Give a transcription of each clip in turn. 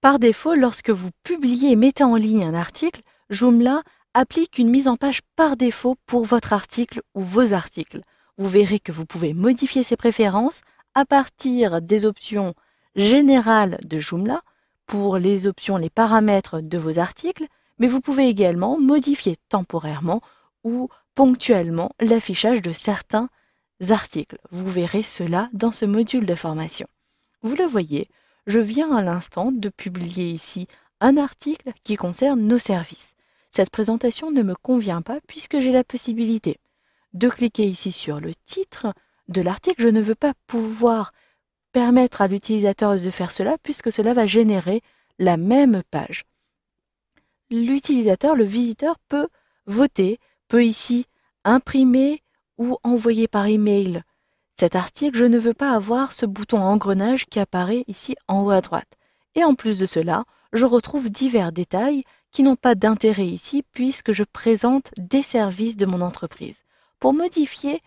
Par défaut, lorsque vous publiez et mettez en ligne un article, Joomla applique une mise en page par défaut pour votre article ou vos articles. Vous verrez que vous pouvez modifier ces préférences à partir des options générales de Joomla pour les options, les paramètres de vos articles, mais vous pouvez également modifier temporairement ou ponctuellement l'affichage de certains articles. Vous verrez cela dans ce module de formation. Vous le voyez, je viens à l'instant de publier ici un article qui concerne nos services. Cette présentation ne me convient pas puisque j'ai la possibilité de cliquer ici sur le titre de l'article. Je ne veux pas pouvoir permettre à l'utilisateur de faire cela puisque cela va générer la même page. L'utilisateur, le visiteur peut voter, peut ici imprimer ou envoyer par email cet article. Je ne veux pas avoir ce bouton engrenage qui apparaît ici en haut à droite. Et en plus de cela, je retrouve divers détails qui n'ont pas d'intérêt ici puisque je présente des services de mon entreprise. Pour modifier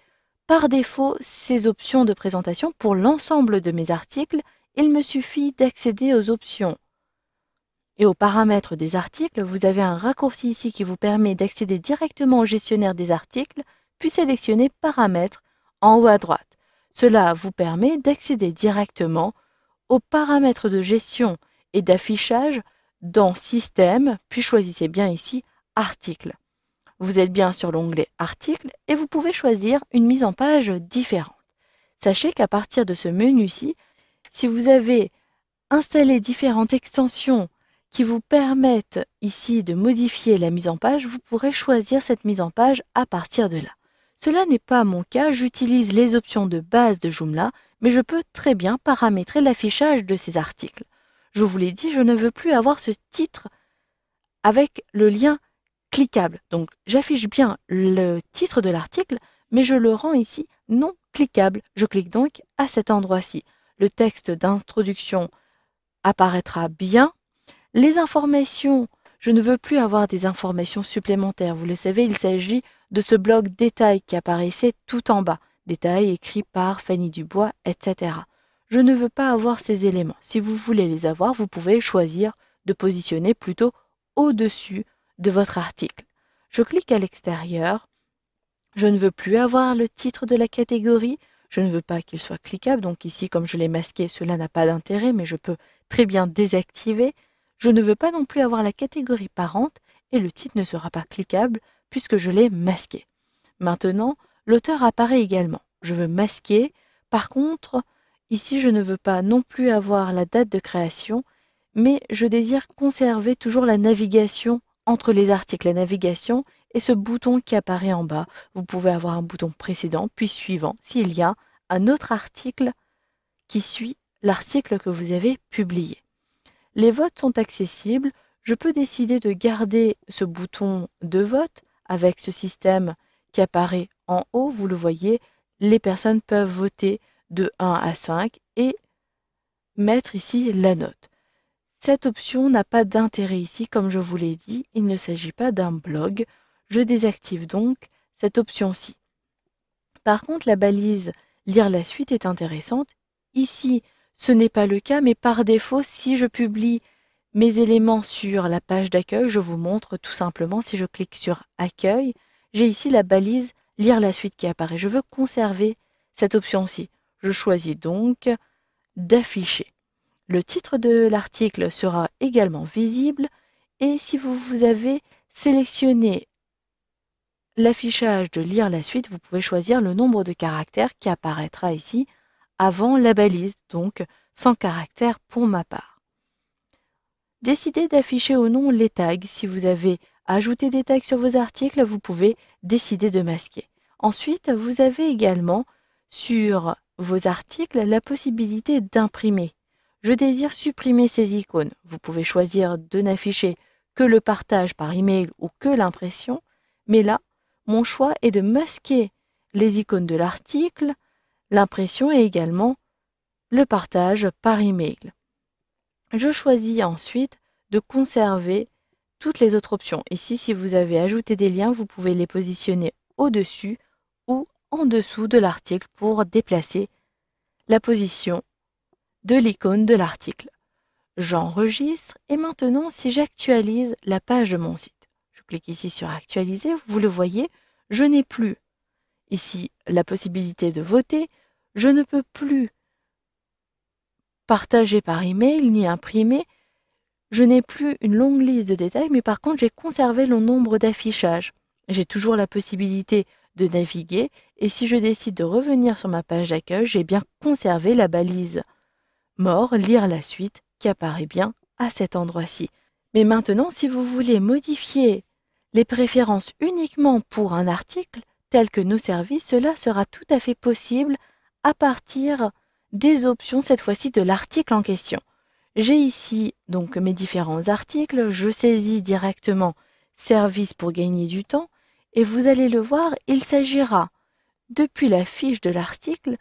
par défaut ces options de présentation pour l'ensemble de mes articles, il me suffit d'accéder aux options et aux paramètres des articles. Vous avez un raccourci ici qui vous permet d'accéder directement au gestionnaire des articles, puis sélectionner Paramètres en haut à droite. Cela vous permet d'accéder directement aux paramètres de gestion et d'affichage dans Système, puis choisissez bien ici Articles. Vous êtes bien sur l'onglet Articles et vous pouvez choisir une mise en page différente. Sachez qu'à partir de ce menu-ci, si vous avez installé différentes extensions qui vous permettent ici de modifier la mise en page, vous pourrez choisir cette mise en page à partir de là. Cela n'est pas mon cas, j'utilise les options de base de Joomla, mais je peux très bien paramétrer l'affichage de ces articles. Je vous l'ai dit, je ne veux plus avoir ce titre avec le lien cliquable. Donc j'affiche bien le titre de l'article, mais je le rends ici non cliquable. Je clique donc à cet endroit-ci. Le texte d'introduction apparaîtra bien. Les informations, je ne veux plus avoir des informations supplémentaires. Vous le savez, il s'agit de ce bloc détail qui apparaissait tout en bas. Détail écrit par Fanny Dubois, etc. Je ne veux pas avoir ces éléments. Si vous voulez les avoir, vous pouvez choisir de positionner plutôt au-dessus de votre article. Je clique à l'extérieur. Je ne veux plus avoir le titre de la catégorie. Je ne veux pas qu'il soit cliquable. Donc ici, comme je l'ai masqué, cela n'a pas d'intérêt, mais je peux très bien désactiver. Je ne veux pas non plus avoir la catégorie parente et le titre ne sera pas cliquable puisque je l'ai masqué. Maintenant, l'auteur apparaît également. Je veux masquer. Par contre, ici, je ne veux pas non plus avoir la date de création, mais je désire conserver toujours la navigation entre les articles. La navigation et ce bouton qui apparaît en bas. Vous pouvez avoir un bouton précédent, puis suivant, s'il y a un autre article qui suit l'article que vous avez publié. Les votes sont accessibles. Je peux décider de garder ce bouton de vote avec ce système qui apparaît en haut. Vous le voyez, les personnes peuvent voter de 1 à 5 et mettre ici la note. Cette option n'a pas d'intérêt ici, comme je vous l'ai dit, il ne s'agit pas d'un blog. Je désactive donc cette option-ci. Par contre, la balise Lire la suite est intéressante. Ici, ce n'est pas le cas, mais par défaut, si je publie mes éléments sur la page d'accueil, je vous montre tout simplement, si je clique sur Accueil, j'ai ici la balise Lire la suite qui apparaît. Je veux conserver cette option-ci. Je choisis donc d'afficher. Le titre de l'article sera également visible et si vous avez sélectionné l'affichage de Lire la suite, vous pouvez choisir le nombre de caractères qui apparaîtra ici avant la balise, donc 100 caractères pour ma part. Décidez d'afficher ou non les tags. Si vous avez ajouté des tags sur vos articles, vous pouvez décider de masquer. Ensuite, vous avez également sur vos articles la possibilité d'imprimer. Je désire supprimer ces icônes. Vous pouvez choisir de n'afficher que le partage par email ou que l'impression, mais là, mon choix est de masquer les icônes de l'article, l'impression et également le partage par email. Je choisis ensuite de conserver toutes les autres options. Ici, si vous avez ajouté des liens, vous pouvez les positionner au-dessus ou en dessous de l'article pour déplacer la position de l'icône de l'article. J'enregistre et maintenant si j'actualise la page de mon site, je clique ici sur actualiser, vous le voyez, je n'ai plus ici la possibilité de voter, je ne peux plus partager par email ni imprimer, je n'ai plus une longue liste de détails, mais par contre j'ai conservé le nombre d'affichages. J'ai toujours la possibilité de naviguer et si je décide de revenir sur ma page d'accueil, j'ai bien conservé la balise mort, lire la suite qui apparaît bien à cet endroit-ci. Mais maintenant, si vous voulez modifier les préférences uniquement pour un article, tel que nos services, cela sera tout à fait possible à partir des options, cette fois-ci de l'article en question. J'ai ici donc mes différents articles, je saisis directement Service pour gagner du temps et vous allez le voir, il s'agira depuis la fiche de l'article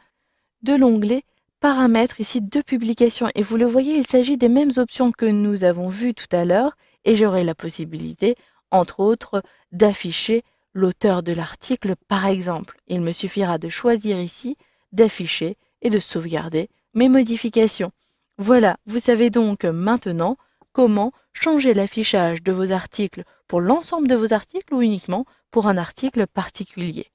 de l'onglet Paramètres ici de publication et vous le voyez, il s'agit des mêmes options que nous avons vues tout à l'heure et j'aurai la possibilité, entre autres, d'afficher l'auteur de l'article par exemple. Il me suffira de choisir ici, d'afficher et de sauvegarder mes modifications. Voilà, vous savez donc maintenant comment changer l'affichage de vos articles pour l'ensemble de vos articles ou uniquement pour un article particulier.